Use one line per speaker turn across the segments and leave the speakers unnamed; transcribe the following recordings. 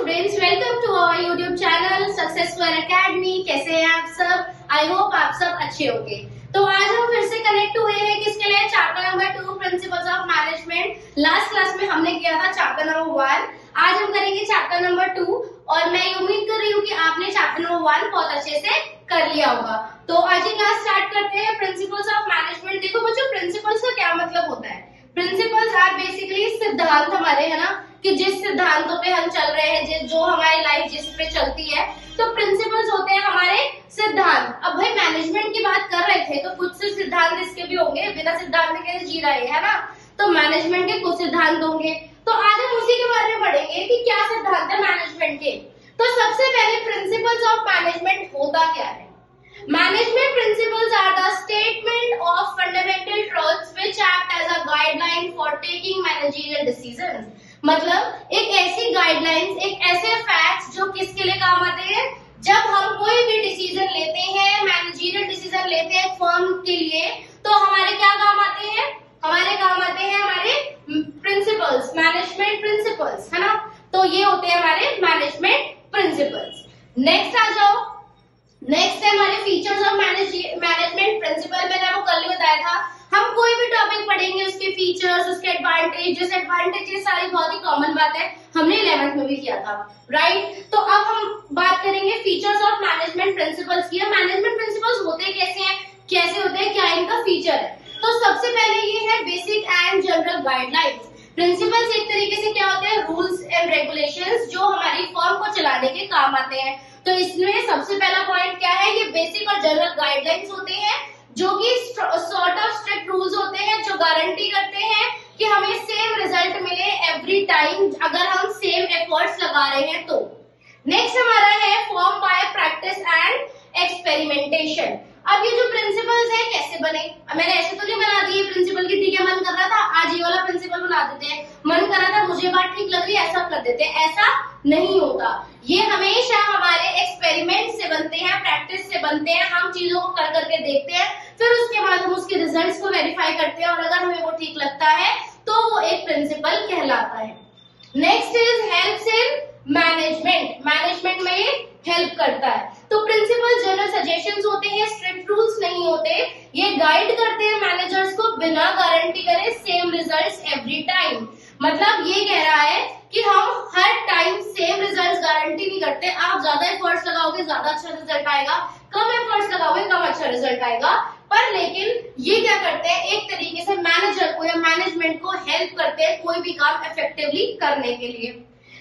Students, welcome to our YouTube channel success square academy. कैसे हैं आप सब? आई होप आप सब अच्छे होंगे। तो आज हम फिर से कनेक्ट हुए हैं किसके लिए? Chapter number 2 principles of management. Last class में हमने किया था चैप्टर नंबर 1, आज हम करेंगे चैप्टर नंबर 2 और मैं उम्मीद कर रही हूँ कि आपने चैप्टर नंबर 1 बहुत अच्छे से कर लिया होगा। तो आज ही क्लास स्टार्ट करते हैं प्रिंसिपल्स ऑफ मैनेजमेंट। देखो बच्चों, प्रिंसिपल्स का क्या मतलब होता है? प्रिंसिपल्स आर बेसिकली सिद्धांत हमारे, है ना, कि जिस सिद्धांतों पे हम चल रहे हैं, जो हमारी लाइफ जिस पे चलती है, तो प्रिंसिपल्स होते हैं हमारे सिद्धांत। अब भाई मैनेजमेंट की बात कर रहे थे तो कुछ से सिद्धांत इसके भी होंगे, बिना सिद्धांत के कैसे जी रहे है ना, तो मैनेजमेंट के कुछ सिद्धांत होंगे। तो आज हम उसी के बारे में पढ़ेंगे कि क्या सिद्धांत है मैनेजमेंट के। तो सबसे पहले प्रिंसिपल्स ऑफ मैनेजमेंट होता क्या है? Management principles are the statement of fundamental truths which act as a guideline for taking managerial decisions. मतलब एक ऐसी गाइडलाइंस, एक ऐसे फैक्ट्स जो किसके लिए काम आते हैं? जब हम कोई भी डिसीजन लेते हैं, मैनेजरियल डिसीजन लेते हैं फर्म के लिए, तो हमारे क्या काम आते हैं? हमारे काम आते हैं हमारे प्रिंसिपल्स, मैनेजमेंट प्रिंसिपल्स, है ना। तो ये होते हैं हमारे मैनेजमेंट प्रिंसिपल्स। नेक्स्ट आ जाओ। नेक्स्ट है हमारे फीचर्स ऑफ मैनेजमेंट प्रिंसिपल। मैंने आपको कल ही बताया था, हम कोई भी टॉपिक पढ़ेंगे उसके फीचर्स, उसके एडवांटेज, डिसएडवांटेजेस, सारी बहुत ही कॉमन बात है, हमने 11th में भी किया था, राइट। तो अब हम बात करेंगे फीचर्स ऑफ मैनेजमेंट प्रिंसिपल्स की। मैनेजमेंट प्रिंसिपल्स होते कैसे हैं, कैसे होते हैं, क्या इनका फीचर है? तो सबसे पहले ये है basic and general guidelines. Principles एक तरीके से क्या होते हैं? रूल्स एंड रेगुलेशंस जो हमारी फर्म को चलाने के काम आते हैं। तो इसमें सबसे पहला पॉइंट क्या है? ये बेसिक और जनरल गाइडलाइंस होते हैं जो कि सॉर्ट ऑफ स्ट्रिक्ट रूल्स होते हैं जो गारंटी करते हैं कि हमें सेम रिजल्ट मिले एवरी टाइम अगर हम सेम एफर्ट्स लगा रहे हैं तो। नेक्स्ट हमारा है form by practice and experimentation. अब ये जो प्रिंसिपल्स है कैसे बने? मैंने ऐसे तो नहीं बना दिए प्रिंसिपल की, ठीक है, मन कर रहा था आज ये वाला प्रिंसिपल बना देते हैं, मन कर रहा था मुझे बात ठीक लग रही है ऐसा कर देते हैं, ऐसा नहीं होता। ये हमेशा हमारे एक्सपेरिमेंट से बनते हैं, प्रैक्टिस से बनते हैं। हम चीजों को कर करके देखते हैं, फिर उसके बाद हम उसके रिजल्ट्स को वेरीफाई करते हैं और अगर हमें वो ठीक लगता है तो वो एक प्रिंसिपल कहलाता है। Next is helps in management. Management में ये हेल्प करता है। तो प्रिंसिपल जनरल सजेशंस होते हैं, स्ट्रिक्ट रूल्स नहीं होते। ये गाइड करते हैं मैनेजर्स को बिना गारंटी करे सेम रिजल्ट्स एवरी टाइम। मतलब ये कह रहा है कि हम हर टाइम सेम रिजल्ट्स गारंटी नहीं करते। आप ज्यादा एफर्ट्स लगाओगे ज्यादा अच्छा रिजल्ट आएगा, कम एफर्ट्स लगाओगे कम अच्छा रिजल्ट आएगा। पर लेकिन ये क्या करते हैं? एक तरीके से मैनेजर को या मैनेजमेंट को हेल्प करते हैं कोई भी काम इफेक्टिवली करने के लिए।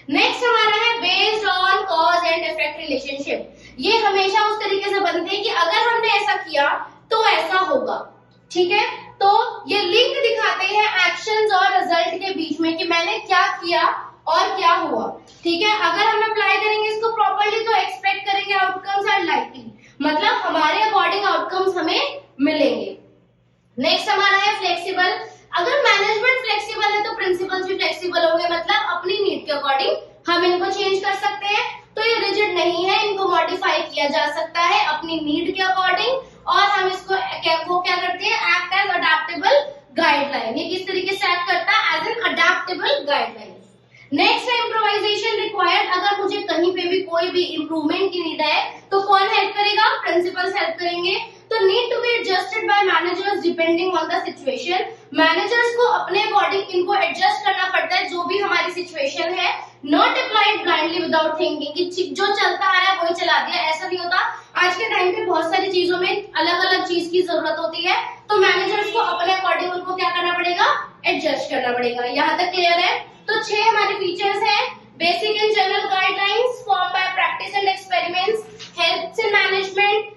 नेक्स्ट हमारा है based on cause and effect relationship. ये हमेशा उस तरीके से बनते हैं कि अगर हमने ऐसा किया तो ऐसा होगा, ठीक है। तो ये लिंक दिखाते हैं एक्शंस और रिजल्ट के बीच में कि मैंने क्या किया और क्या हुआ, ठीक है। अगर हम अप्लाई करेंगे इसको प्रॉपर्ली तो एक्सपेक्ट करेंगे आउटकम्स आर लाइकली, मतलब हमारे अकॉर्डिंग आउटकम्स हमें मिलेंगे। नेक्स्ट हमारा है फ्लेक्सिबल। अगर मैनेजमेंट फ्लेक्सिबल है तो प्रिंसिपल्स भी फ्लेक्सिबल होंगे, मतलब अपनी नीड के अकॉर्डिंग हम इनको चेंज कर सकते हैं। तो ये रिजिड नहीं है, इनको मॉडिफाई किया जा सकता है अपनी नीड के अकॉर्डिंग और हम इसको वो क्या करते हैं? Act as adaptable guideline. ये किस तरीके से एक्ट करता है? As an adaptable guideline. Next है इम्प्रोवाइजेशन रिक्वायर्ड। अगर मुझे कहीं पे भी कोई भी इम्प्रूवमेंट की नीड है तो कौन हेल्प करेगा? प्रिंसिपल्स हेल्प करेंगे। तो need to be adjusted by managers depending on the situation. Managers को अपने अकॉर्डिंग इनको एडजस्ट करना पड़ता है जो भी हमारी सिचुएशन है। Not applied blindly without thinking कि जो चलता आ रहा है वही चला दिया, ऐसा नहीं होता। आज के टाइम पे बहुत सारी चीजों में अलग अलग चीज की जरूरत होती है, तो मैनेजर्स को अपने अकॉर्डिंग उनको क्या करना पड़ेगा? एडजस्ट करना पड़ेगा। यहाँ तक क्लियर है? तो 6 हमारे फीचर्स हैं। Basic and general guidelines, form by practice and experiments, helps in management,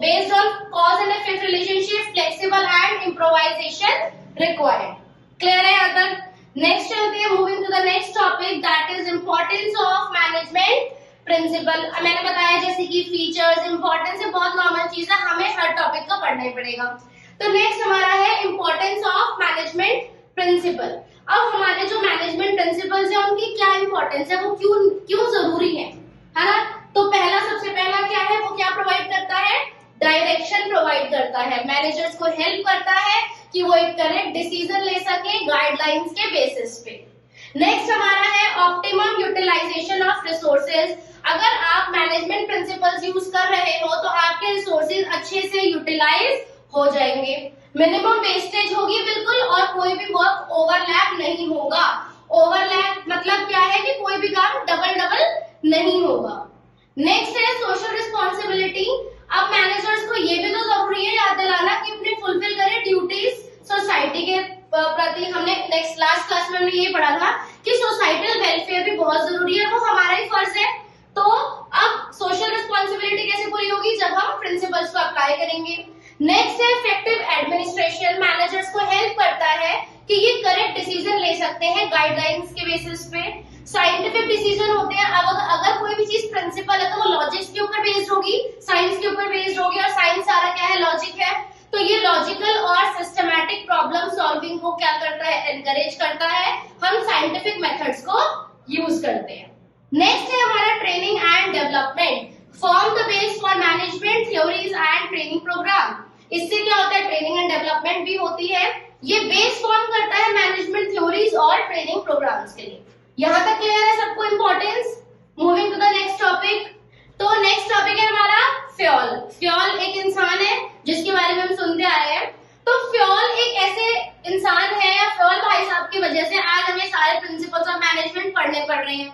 based on cause and effect relationship, flexible and improvisation required. Clear है यहाँ तक? Next चलते हैं, moving to the next topic, that is importance of management principle. मैंने बताया जैसे कि features, importance बहुत नॉर्मल चीज है, हमें हर टॉपिक का पढ़ना ही पड़ेगा। तो नेक्स्ट हमारा है इम्पोर्टेंस ऑफ मैनेजमेंट प्रिंसिपल। अब हमारे जो मैनेजमेंट प्रिंसिपल्स है उनकी क्या इम्पोर्टेंस है, वो क्यों जरूरी है ना। तो पहला सबसे पहला क्या है? वो क्या प्रोवाइड करता है? डायरेक्शन प्रोवाइड करता है, मैनेजर्स को हेल्प करता है कि वो एक करेक्ट डिसीजन ले सके गाइडलाइंस के बेसिस पे। नेक्स्ट हमारा है ऑप्टिमम यूटिलाइजेशन इनफ रिसोर्सेज। अगर आप मैनेजमेंट प्रिंसिपल्स यूज कर रहे हो तो आपके रिसोर्सेज अच्छे से यूटिलाइज हो जाएंगे, मिनिमम वेस्टेज होगी बिल्कुल, और कोई भी वर्क ओवरलैप नहीं होगा। ओवरलैप मतलब क्या है कि कोई भी काम डबल डबल नहीं होगा। नेक्स्ट है सोशल रिस्पॉन्सिबिलिटी। अब मैनेजर्स को ये भी तो जरूरी है याद दिलाना कि अपने फुलफिल करें ड्यूटीज सोसाइटी के प्रति। हमने नेक्स्ट लास्ट क्लास में हमने ये पढ़ा था कि सोसाइटल वेलफेयर भी बहुत जरूरी है, वो हमारा ही फर्ज है। तो अब सोशल रिस्पॉन्सिबिलिटी कैसे पूरी होगी, जब हम प्रिंसिपल्स को अप्लाई करेंगे। नेक्स्ट है इफेक्टिव एडमिनिस्ट्रेशन। मैनेजर्स को हेल्प करता है कि ये करेक्ट डिसीजन ले सकते हैं गाइडलाइंस के बेसिस पे, साइंटिफिक डिसीजन होते हैं। अब अगर कोई भी चीज प्रिंसिपल है तो वो लॉजिक्स के ऊपर बेस्ड होगी, साइंस के ऊपर बेस्ड होगी, और साइंस सारा क्या है, लॉजिक है। तो ये लॉजिकल और सिस्टमैटिक प्रॉब्लम सॉल्विंग को क्या करता है, एनकरेज करता है। हम साइंटिफिक मेथड्स को यूज करते हैं। नेक्स्ट है हमारा training and development. Form the base for management theories and training program. इससे क्या होता है, ट्रेनिंग एंड डेवलपमेंट भी होती है। ये बेस फॉर्म करता है मैनेजमेंट थ्योरीज और ट्रेनिंग प्रोग्राम्स के लिए। यहां तक क्लियर है सबको importance. Moving to the next topic. तो नेक्स्ट टॉपिक है हमारा फ्यूल। फ्यूल एक इंसान है जिसके बारे में हम सुनते आ रहे हैं। तो फ्यूल एक ऐसे इंसान है, या फ्यूल भाई साहब की वजह से आज हमें सारे प्रिंसिपल्स ऑफ मैनेजमेंट पढ़ने पड़ रहे हैं।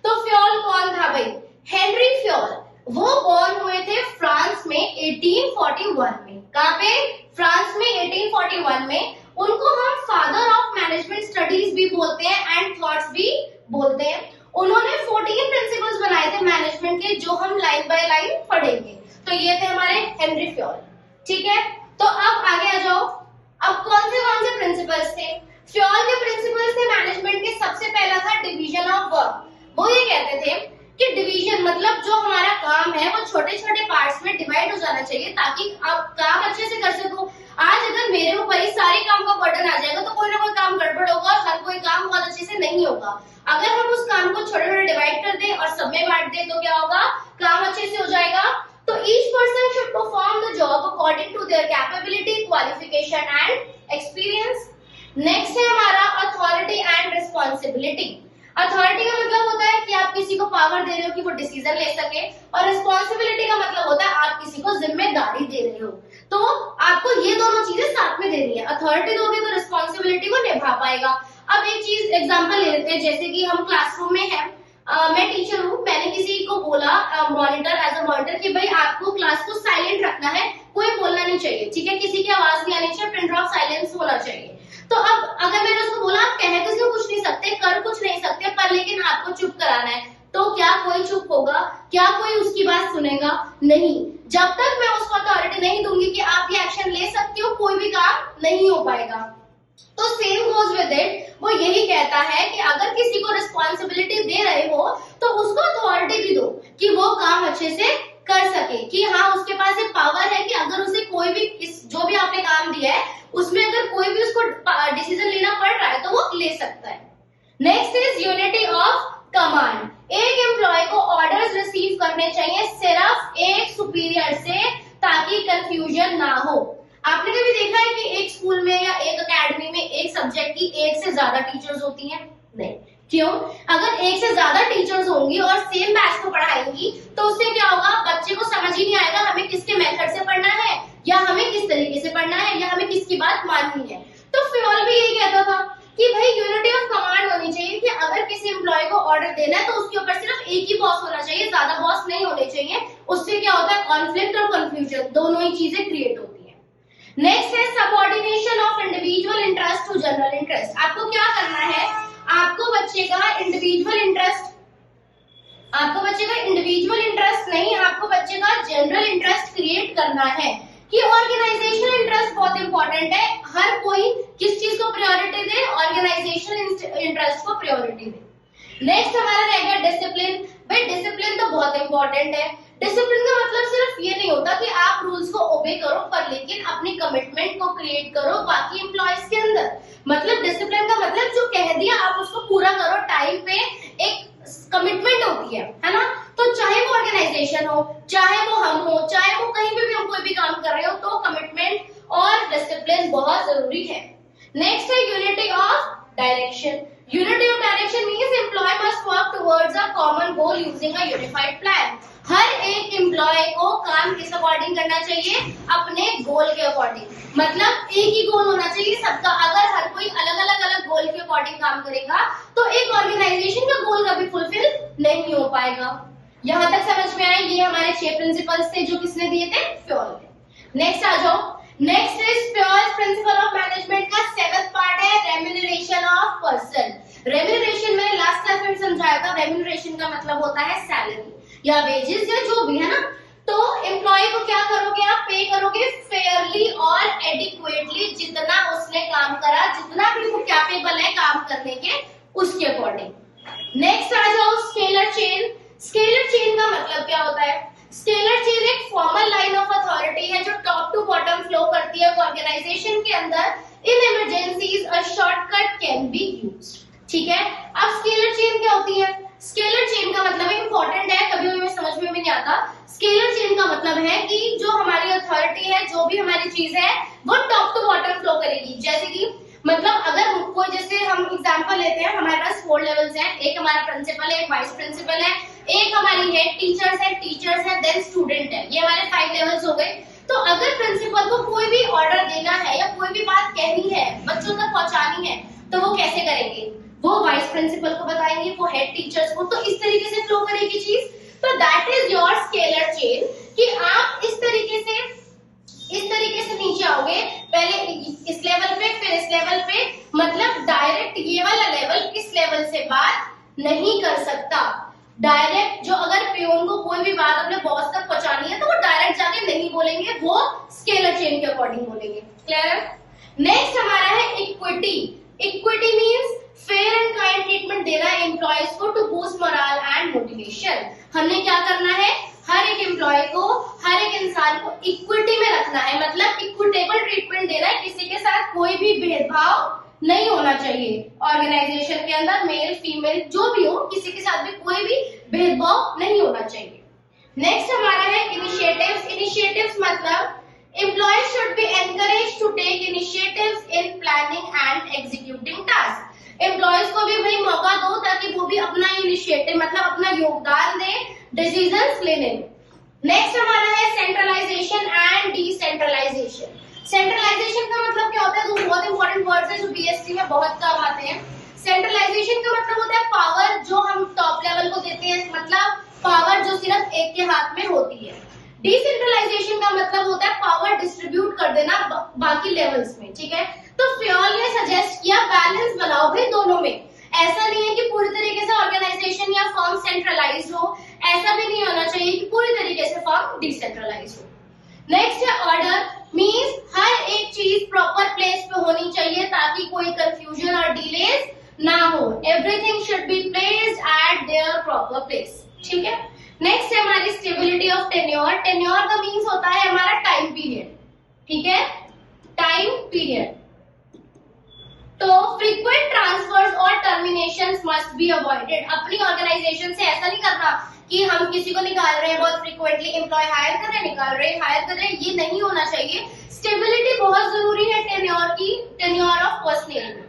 तो फ्यूल कौन था भाई, हेनरी फ्यूल। वो बॉर्न हुए थे फ्रांस में 1841 में। कहां पे, फ्रांस में 1841 में। उनको हम फादर ऑफ मैनेजमेंट स्टडीज भी बोलते हैं एंड थॉट्स भी बोलते हैं। उन्होंने 14 प्रिंसिपल्स बनाए थे मैनेजमेंट के, जो हम लाइन बाय लाइन पढ़ेंगे। तो ये थे हमारे हेनरी फ्यूल, ठीक है। तो अब आगे आ जाओ। अब कौन से प्रिंसिपल्स थे फ्यूल के? प्रिंसिपल्स थे मैनेजमेंट के, सबसे पहला था डिवीजन ऑफ वर्क। वो ये कहते थे कि डिवीजन मतलब जो हमारा काम है वो छोटे छोटे पार्ट्स में डिवाइड हो जाना चाहिए, ताकि आप काम अच्छे से कर सको। आज अगर मेरे ऊपर ही सारे काम का बर्डन आ जाएगा तो कोई ना कोई काम गड़बड़ होगा और हर कोई काम बहुत अच्छे से नहीं होगा। अगर हम उस काम को छोटे छोटे डिवाइड कर दें और सब में बांट दें तो क्या होगा, काम अच्छे से हो जाएगा। तो each person should perform the job according to their capability, qualification and experience. Next है हमारा अथॉरिटी एंड रिस्पॉन्सिबिलिटी। अथॉरिटी का मतलब होता है कि आप किसी को पावर दे रहे हो कि वो डिसीजन ले सके, और रिस्पॉन्सिबिलिटी का मतलब होता है आप किसी को जिम्मेदारी दे रहे हो। तो आपको ये दोनों चीजें साथ में देनी है। अथॉरिटी दोगे तो रिस्पॉन्सिबिलिटी को निभा पाएगा। अब एक चीज एग्जांपल ले लेते हैं, जैसे कि हम क्लासरूम में हैं, मैं टीचर हूँ, मैंने किसी को बोला मॉनिटर, एज अ मॉनिटर, कि भाई आपको क्लास को साइलेंट रखना है, कोई बोलना नहीं चाहिए, ठीक है, किसी की आवाज नहीं आनी चाहिए, पिन ड्रॉप साइलेंस होना चाहिए। तो अब अगर मैंने उसको बोला आप कह किसी को कुछ नहीं सकते, कर कुछ नहीं सकते, पर लेकिन आपको चुप कराना है, तो क्या कोई चुप होगा? क्या कोई उसकी बात सुनेगा? नहीं। जब तक मैं उसको अथॉरिटी नहीं दूंगी कि आप ये एक्शन ले सकते हो, कोई भी काम नहीं हो पाएगा। तो सेम गोज विद इट, वो यही कहता है कि अगर किसी को रिस्पॉन्सिबिलिटी दे रहे हो तो उसको अथॉरिटी भी दो कि वो काम अच्छे से कर सके, कि हाँ उसके पास एक पावर है कि अगर उसे कोई भी जो भी आपने काम दिया है उसमें अगर कोई भी उसको डिसीजन लेना पड़ रहा है तो वो ले सकता है। Next is unity of command. एक एम्प्लॉय को ऑर्डर्स रिसीव करने चाहिए सिर्फ एक सुपीरियर से, ताकि कंफ्यूजन ना हो। आपने कभी देखा है कि एक स्कूल में या एक एकेडमी में एक सब्जेक्ट की एक से ज्यादा टीचर्स होती हैं? नहीं। क्यों? अगर एक से ज्यादा टीचर्स होंगी और सेम बैच को पढ़ाएंगी तो उससे क्या होगा, बच्चे को समझ ही नहीं आएगा हमें किसके मेथड से पढ़ना है, या हमें किस तरीके से पढ़ना है, या हमें किसकी बात माननी है। तो फ्यूल भी यही कहता था कि भाई यूनिटी ऑफ कमांड होनी चाहिए, कि अगर किसी एम्प्लॉय को ऑर्डर देना है तो उसके ऊपर सिर्फ एक ही बॉस होना चाहिए, ज्यादा बॉस नहीं होने चाहिए। उससे क्या होता है, कॉन्फ्लिक्ट और कंफ्यूजन दोनों ही चीजें क्रिएट होती है। नेक्स्ट है subordination of individual interest to general interest. आपको क्या करना है, आपको बच्चे का इंडिविजुअल इंटरेस्ट नहीं, आपको बच्चे का जनरल इंटरेस्ट क्रिएट करना है। कि ऑर्गेनाइजेशनल इंटरेस्ट बहुत इंपॉर्टेंट है, हर कोई किस चीज को प्रायोरिटी दे, ऑर्गेनाइजेशनल इंटरेस्ट को प्रायोरिटी दे। नेक्स्ट हमारा रहेगा डिसिप्लिन। भाई डिसिप्लिन तो बहुत इंपॉर्टेंट है। डिसिप्लिन का मतलब सिर्फ ये नहीं होता कि आप रूल्स को ओबे करो, पर लेकिन अपनी कमिटमेंट को क्रिएट करो बाकी एम्प्लॉयज के अंदर। मतलब डिसिप्लिन का मतलब जो कह दिया आप उसको पूरा करो टाइम पे, एक कमिटमेंट होती है ना। तो चाहे वो ऑर्गेनाइजेशन हो, चाहे वो हम हो, चाहे वो कहीं पे भी हम कोई भी काम कर रहे हो, तो कमिटमेंट और डिसिप्लिन बहुत जरूरी है। नेक्स्ट है unity of direction. Unity of direction means employ must work towards a common goal using a unified plan. हर एक एम्प्लॉय को काम किस अकॉर्डिंग करना चाहिए, अपने गोल के अकॉर्डिंग, मतलब एक ही गोल होना चाहिए सबका। अगर हर कोई अलग अलग गोल के अकॉर्डिंग काम करेगा तो एक ऑर्गेनाइजेशन का गोल कभी फुलफिल नहीं हो पाएगा। यहां तक समझ में आए? ये हमारे 6 प्रिंसिपल्स थे जो किसने दिए थे, फ्योल ने। नेक्स्ट आ जाओ, next is Fayol principle of management का 7th पार्ट है रेम्यूनरेशन ऑफ पर्सन। रेम्यूनरेशन मैंने लास्ट क्लास में समझाया था, रेम्यूनरेशन का मतलब होता है सैलरी या वेजेस या जो भी है ना। तो एम्प्लॉय को क्या करोगे आप, पे करोगे फेयरली और एडिक्वेटली, जितना उसने काम करा, जितना भी वो कैपेबल है काम करने के उसके अकॉर्डिंग। नेक्स्ट आ जाओ स्केलर चेन। स्केलर चेन का मतलब क्या होता है? स्केलर चेन एक फॉर्मल लाइन ऑफ अथॉरिटी है जो टॉप टू बॉटम फ्लो करती है ऑर्गेनाइजेशन के अंदर। In emergencies a shortcut can be used. ठीक है, अब स्केलर चेन क्या होती है? स्केलर चेन का मतलब इंपॉर्टेंट है, कभी कभी समझ में भी नहीं आता। स्केलर चेन का मतलब है कि जो हमारी अथॉरिटी है, जो भी हमारी चीज है, वो टॉप टू बॉटम फ्लो करेगी। जैसे कि मतलब अगर कोई, जैसे हम एग्जांपल लेते हैं, हमारे पास 4 लेवल्स हैं, एक हमारा प्रिंसिपल है, एक वाइस प्रिंसिपल है, एक हमारी हेड टीचर्स है, देन स्टूडेंट है। ये हमारे 5 लेवल्स हो गए। तो अगर प्रिंसिपल को कोई भी ऑर्डर देना है या कोई भी बात कहनी है, बच्चों तक पहुंचानी है, तो वो कैसे करेंगे? वो वाइस प्रिंसिपल को बताएंगे, वो हेड टीचर्स को। तो इस तरीके से फ्लो करेगी चीज। तो that is your scalar chain, कि आप इस तरीके से नीचे आओगे, पहले इस लेवल पे, फिर इस लेवल पे, मतलब डायरेक्ट ये वाला लेवल इस लेवल से बात नहीं कर सकता। डायरेक्ट जो अगर पियोन को कोई भी बात अपने बॉस तक पहुंचानी है तो वो डायरेक्ट जाके नहीं बोलेंगे, वो स्केलर चेन के अकॉर्डिंग बोलेंगे। क्लियर है? नेक्स्ट हमारा है equity. Equity means fair and kind treatment देना एम्प्लॉयज को to boost morale and motivation. हमने क्या करना है? हर एक एम्प्लॉय को, हर एक इंसान को इक्विटी में रखना है, मतलब इक्विटेबल ट्रीटमेंट देना है। किसी के साथ कोई भी भेदभाव नहीं होना चाहिए ऑर्गेनाइजेशन के अंदर, मेल फीमेल जो भी हो, किसी के साथ भी कोई भी भेदभाव नहीं होना चाहिए। नेक्स्ट हमारा है इनिशिएटिव्स। इनिशिएटिव्स मतलब employees should be encouraged to take initiatives in planning and executing tasks. Employees को भी भाई मौका दो ताकि वो भी अपना इनिशिएटिव, मतलब अपना योगदान दे डिसीजंस लेने में। नेक्स्ट हमारा है सेंट्रलाइजेशन एंड डिसेंट्रलाइजेशन। सेंट्रलाइजेशन का मतलब क्या होता है? दो बहुत इंपॉर्टेंट वर्ड्स हैं जो बीएससी में बहुत कम आते हैं। सेंट्रलाइजेशन का मतलब होता है पावर जो हम टॉप लेवल को देते हैं, मतलब पावर जो सिर्फ एक के हाथ में होती है। डिसेंट्रलाइजेशन का मतलब होता है पावर डिस्ट्रीब्यूट कर देना बाकी लेवल्स में। ठीक है, तो फ्योल ने सजेस्ट किया बैलेंस बनाओ भाई दोनों में। ऐसा नहीं है कि पूरी तरीके से ऑर्गेनाइजेशन या फर्म सेंट्रलाइज हो, ऐसा भी नहीं होना चाहिए कि पूरी तरीके से फर्म डिसेंट्रलाइज हो। नेक्स्ट है ऑर्डर, मींस हर एक चीज प्रॉपर प्लेस पे होनी चाहिए ताकि कोई कंफ्यूजन और डिलेज ना हो। Everything should be placed at there proper place. ठीक है, नेक्स्ट है हमारी स्टेबिलिटी ऑफ टेन्योर। टेन्योर का मींस होता है हमारा टाइम पीरियड। ठीक है, टाइम पीरियड। तो फ्रीक्वेंट ट्रांसफर्स और टर्मिनेशंस मस्ट बी अवॉइडेड। अपनी ऑर्गेनाइजेशन से ऐसा नहीं करना कि हम किसी को निकाल रहे हैं बहुत फ्रीक्वेंटली, एम्प्लॉय हायर कर रहे हैं, निकाल रहे हैं, हायर कर रहे हैं, ये नहीं होना चाहिए। स्टेबिलिटी बहुत जरूरी है टेन्योर की, tenure of personal.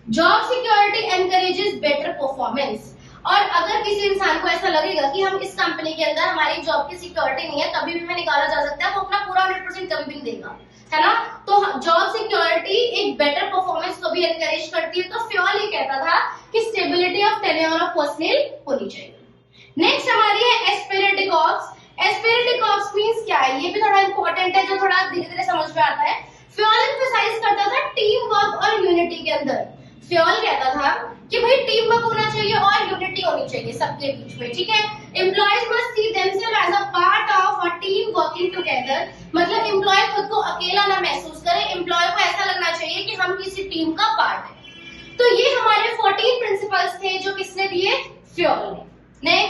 Job security encourages better performance. और अगर किसी इंसान को ऐसा लगेगा कि हम इस कंपनी के अंदर हमारी जॉब की सिक्योरिटी नहीं है, कभी भी हमें निकाला जा सकता है, वो अपना पूरा 100% कभी भी नहीं देगा, है ना। तो जॉब सिक्योरिटी एक बेटर परफॉर्मेंस को भी एनकरेज करती है। तो फ्योल ये कहता था कि stability of tenure of personal होनी चाहिए। नेक्स्ट हमारी है एस्पिरेटिव कॉर्प्स। एस्पिरेटिव कॉर्प्स मींस क्या है? ये भी थोड़ा इंपॉर्टेंट है, जो थोड़ा धीरे धीरे समझ में आता है। फ्योल एम्फसाइज करता था टीम वर्क और यूनिटी के अंदर। फ्योल कहता था कि भाई टीम वर्क होना चाहिए और यूनिटी होनी चाहिए सबके बीच में। ठीक है, employees must see themselves as a part of a team working together. मतलब एम्प्लॉय खुद को अकेला ना महसूस करे, एम्प्लॉय को ऐसा लगना चाहिए कि हम किसी टीम का पार्ट है। तो ये हमारे 14 प्रिंसिपल्स थे जो किसने दिए? फ्योल ने।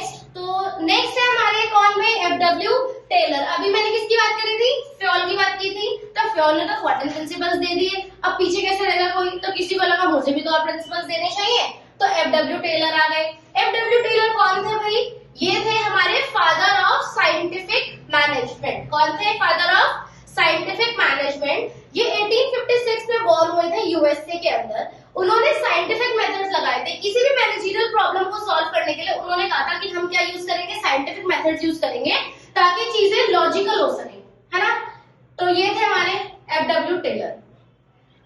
नेक्स्ट है हमारे कौन में? F W Taylor. अभी मैंने किसकी बात करी थी? फ्योल की बात की थी। तो फ्योल ने तो 14 प्रिंसिपल्स दे दिए, अब पीछे कैसे रहेगा कोई? तो किसी को लगा मुझे भी तो और प्रिंसिपल्स देने चाहिए, तो एफडब्ल्यू टेलर आ गए। एफडब्ल्यू टेलर कौन थे भाई? ये थे हमारे फादर ऑफ साइंटिफिक मैनेजमेंट। कौन थे? Father of scientific management. ये 1856 में बॉर्न हुए थे यूएसए के अंदर। उन्होंने साइंटिफिक मेथड्स लगाए थे। यूज करेंगे, साइंटिफिक मेथड्स यूज करेंगे ताकि चीजें लॉजिकल हो सके, है ना। तो ये थे हमारे FW टेलर।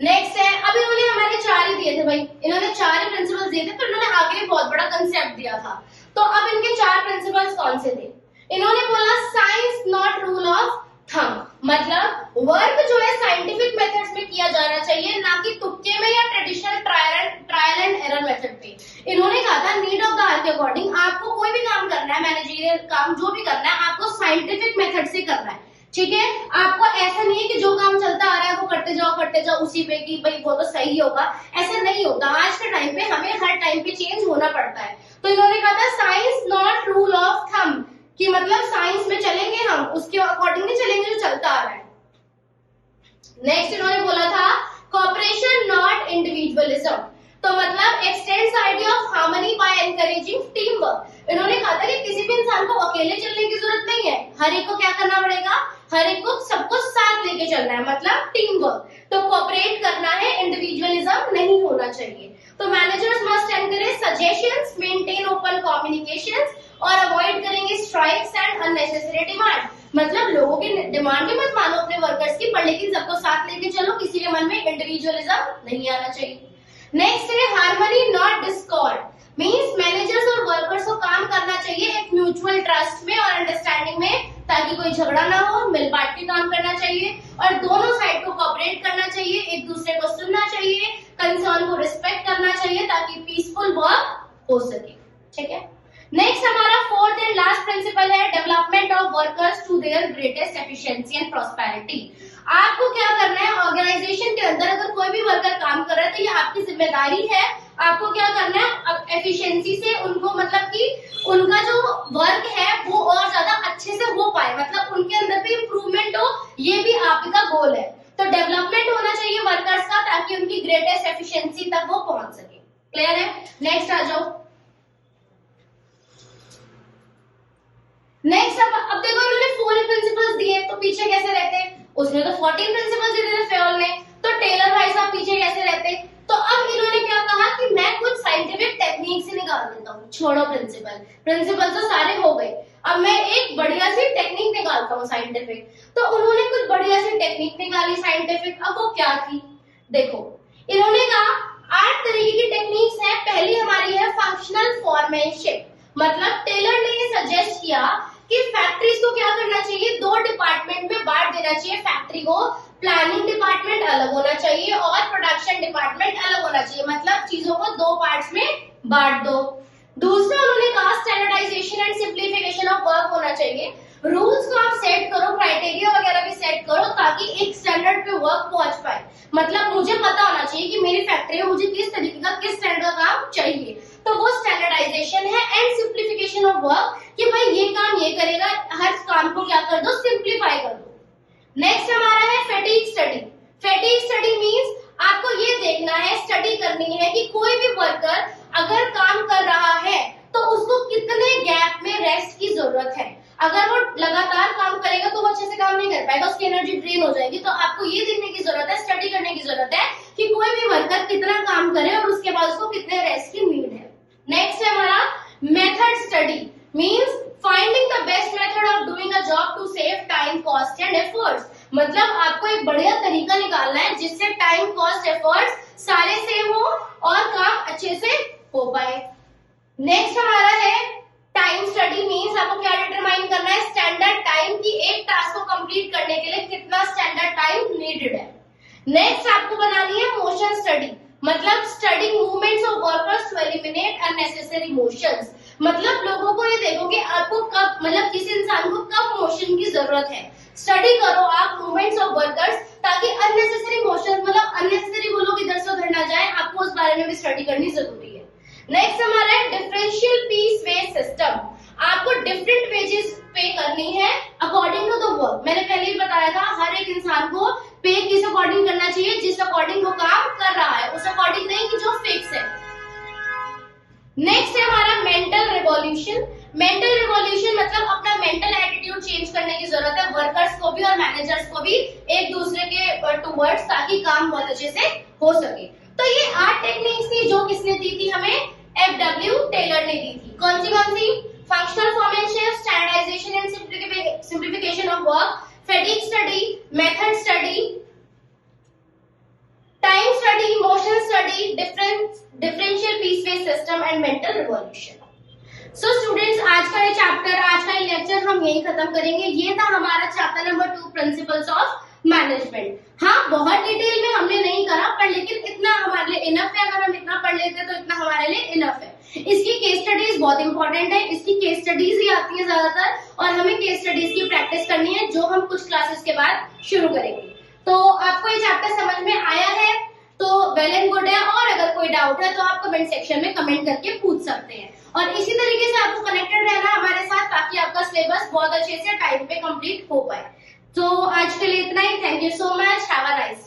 नेक्स्ट है, अब इन्होंने हमारे 4 ही दिए थे भाई, इन्होंने 4 ही प्रिंसिपल्स दिए थे, पर इन्होंने आगे भी बहुत बड़ा कंसेप्ट दिया था। तो अब इनके 4 प्रिंसिपल्स कौन से थे? इन्होंने बोला science not rule of thumb, मतलब वर्क जो है साइंटिफिक मेथड्स में किया जाना चाहिए, ना कि तुक्के में या traditional trial and error method पे। इन्होंने कहा था नीड ऑफ द आवर के अकॉर्डिंग आपको कोई भी काम करना है, मैनेजरियल काम जो भी करना है, आपको साइंटिफिक मेथड से करना है, ठीक है। आपको ऐसा नहीं है कि जो काम चलता आ रहा है वो करते जाओ उसी पे कि भाई वो तो सही होगा, ऐसा नहीं होता। आज के टाइम पे हमें हर टाइम पे चेंज होना पड़ता है। तो इन्होंने कहा था science not rule of thumb, कि मतलब साइंस में चलेंगे हम, उसके अकॉर्डिंग नहीं चलेंगे जो चलता आ रहा है। नेक्स्ट इन्होंने बोला था कोऑपरेशन नॉट इंडिविजुअलिज्म, तो मतलब extends idea of harmony by encouraging team work. इन्होंने कहा था कि किसी भी इंसान को अकेले चलने की जरूरत नहीं है, हर एक को क्या करना पड़ेगा, हर एक को सबको साथ लेके चलना है, मतलब टीम वर्क। तो कोऑपरेट करना है, इंडिविजुअलिज्म नहीं होना चाहिए। तो managers must encourage suggestions, maintain open communications और अवॉइड करेंगे स्ट्राइक्स एंड अननेसेसरी डिमांड। मतलब लोगों की डिमांड मत मानो अपने वर्कर्स की, पर लेकिन सबको साथ लेके चलो, किसी के मन में इंडिविजुअलिज्म नहीं आना चाहिए। नेक्स्ट है harmony not Discord, means managers और वर्कर्स को काम करना चाहिए एक म्यूचुअल ट्रस्ट में और अंडरस्टैंडिंग में, ताकि कोई झगड़ा ना हो, मिल बांट के काम करना चाहिए और दोनों साइड को कोऑपरेट करना चाहिए, एक दूसरे को सुनना चाहिए, कंसर्न को रिस्पेक्ट करना चाहिए ताकि पीसफुल वर्क हो सके, ठीक है। नेक्स्ट हमारा 4th एंड लास्ट प्रिंसिपल है development of workers to their greatest efficiency and prosperity. आपको क्या करना है, ऑर्गेनाइजेशन के अंदर अगर कोई भी वर्कर काम कर रहा है तो ये आपकी जिम्मेदारी है, आपको क्या करना है, एफिशिएंसी से उनको, मतलब कि उनका जो वर्क है वो और ज्यादा अच्छे से हो पाए, मतलब उनके अंदर भी इंप्रूवमेंट हो, ये भी आपका गोल है। तो डेवलपमेंट होना चाहिए वर्कर्स का ताकि उनकी ग्रेटेस्ट एफिशिएंसी तक वो पहुंच सके। क्लियर है? नेक्स्ट आ जाओ। नेक्स्ट अब देखो इन्होंने 4 प्रिंसिपल्स दिए, तो पीछे कैसे रहते, उसने तो 14 प्रिंसिपल्स दिए थे फेयोल ने, तो टेलर भाई साहब पीछे कैसे रहते। तो अब इन्होंने क्या कहा कि मैं कुछ साइंटिफिक टेक्निक से निकाल देता हूँ, छोड़ो प्रिंसिपल तो सारे हो गए, अब मैं एक बढ़िया सी टेक्निक निकालता हूँ साइंटिफिक। तो उन्होंने कुछ बढ़िया सी टेक्निक निकाली साइंटिफिक। अब वो क्या थी, देखो इन्होंने कहा 8 तरीके की टेक्निक्स है। पहली हमारी है फंक्शनल फॉर्मेशिप, मतलब टेलर ने ये सजेस्ट किया कि फैक्ट्रीज को क्या करना चाहिए, 2 डिपार्टमेंट में बांट देना चाहिए फैक्ट्री को। प्लानिंग डिपार्टमेंट अलग होना चाहिए और प्रोडक्शन डिपार्टमेंट अलग होना चाहिए, मतलब चीजों को 2 पार्ट्स में बांट दो। दूसरा उन्होंने कहा standardization and simplification of work होना चाहिए। रूल्स को आप सेट करो, क्राइटेरिया वगैरह भी सेट करो ताकि एक स्टैंडर्ड पे वर्क पहुंच पाए। मतलब मुझे पता होना चाहिए कि मेरी फैक्ट्री में मुझे किस तरीके का, किस स्टैंडर्ड का काम चाहिए, तो वो स्टैंडर्डाइजेशन है। एंड सिंप्लीफिकेशन ऑफ वर्क, कि भाई ये काम ये करेगा, हर काम को क्या कर दो, सिंप्लीफाई कर दो। नेक्स्ट हमारा है fatigue study. Fatigue study means आपको ये देखना है, स्टडी करनी है कि कोई भी वर्कर अगर काम कर रहा है तो उसको कितने गैप में रेस्ट की जरूरत है। अगर वो लगातार काम करेगा तो वो अच्छे से काम नहीं कर पाएगा, उसकी एनर्जी ड्रेन हो जाएगी। तो आपको ये देखने की जरूरत है, स्टडी करने की जरूरत है कि कोई भी वर्कर कितना काम करे और उसके बाद उसको कितने रेस्ट की नीड है। नेक्स्ट है हमारा method study, means finding the best method of doing a job to save time, cost and efforts. मतलब आपको एक बढ़िया तरीका निकालना है जिससे टाइम, कॉस्ट, एफर्ट्स सारे सेव हो और काम अच्छे से हो पाए। नेक्स्ट हमारा है टाइम स्टडी, मींस आपको क्या डिटरमाइन करना है, स्टैंडर्ड टाइम की एक टास्क को कंप्लीट करने के लिए कितना स्टैंडर्ड टाइम नीडेड है। नेक्स्ट आपको बनानी है मोशन स्टडी, मतलब study movements of workers to eliminate unnecessary motions. मतलब लोगों को ये देखो कि आपको कब, मतलब किसी इंसान को कब मोशन की जरूरत है। स्टडी करो आप मूवमेंट्स ऑफ वर्कर्स ताकि अननेसेसरी मोशन, मतलब अननेसेसरी वो लोग इधर से उधर ना जाए, आपको उस बारे में भी स्टडी करनी जरूरी है। नेक्स्ट हमारा है डिफरेंशियल पीस वेज सिस्टम। आपको डिफरेंट वेजेस पे करनी है अकॉर्डिंग टू द वर्क। मैंने पहले ही बताया था हर एक इंसान को पे किस अकॉर्डिंग करना चाहिए, जिस अकॉर्डिंग वो काम कर रहा है, उस अकॉर्डिंग नहीं कि जो फिक्स है। नेक्स्ट है हमारा मेंटल रिवॉल्यूशन। मेंटल रिवॉल्यूशन मतलब अपना मेंटल एटीट्यूड चेंज करने की जरूरत है वर्कर्स को भी और मैनेजर्स को भी एक दूसरे के टुवर्ड्स, ताकि काम बहुत अच्छे से हो सके। तो ये 8 टेक्निक्स थी जो किसने दी थी हमें, FW टेलर ने दी थी। कौन सी functional mental revolution. So students, आज का ये चैप्टर, आज का ये लेक्चर हम यही खत्म करेंगे। ये था हमारा chapter number 2, principles of management. हाँ, बहुत डिटेल में हमने नहीं करा, पर लेकिन इतना हमारे लिए इनफ है। अगर हम इतना पढ़ लेते तो इतना हमारे लिए इनफ है। इसकी केस स्टडीज बहुत इंपॉर्टेंट है, इसकी केस स्टडीज ही आती है ज्यादातर, और हमें केस स्टडीज की प्रैक्टिस करनी है, जो हम कुछ क्लासेस के बाद शुरू करेंगे। तो आपको ये चैप्टर समझ में आया है तो वेल एंड गुड है, और अगर कोई डाउट है तो आप कमेंट सेक्शन में कमेंट करके पूछ सकते हैं। और इसी तरीके से आपको कनेक्टेड रहना हमारे साथ, ताकि आपका सिलेबस बहुत अच्छे से टाइम पे कंप्लीट हो पाए। तो आज के लिए इतना ही। Thank you so much, have a nice